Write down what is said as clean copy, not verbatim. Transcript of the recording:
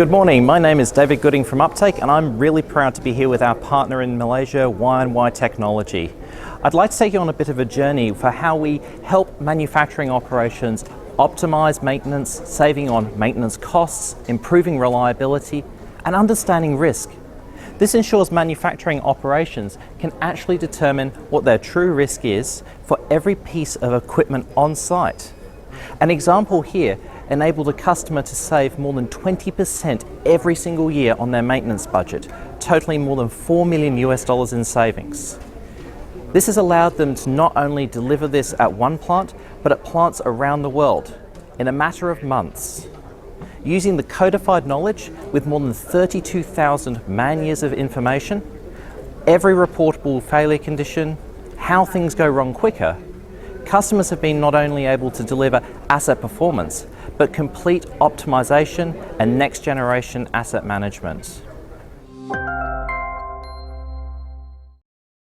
Good morning, my name is David Gooding from Uptake and I'm really proud to be here with our partner in Malaysia, YNY Technology. I'd like to take you on a bit of a journey for how we help manufacturing operations optimize maintenance, saving on maintenance costs, improving reliability and understanding risk. This ensures manufacturing operations can actually determine what their true risk is for every piece of equipment on site. An example here enabled a customer to save more than 20% every single year on their maintenance budget, totaling more than $4 million in savings. This has allowed them to not only deliver this at one plant, but at plants around the world in a matter of months. Using the codified knowledge with more than 32,000 man-years of information, every reportable failure condition, how things go wrong quicker, customers have been not only able to deliver asset performance, but complete optimization and next generation asset management.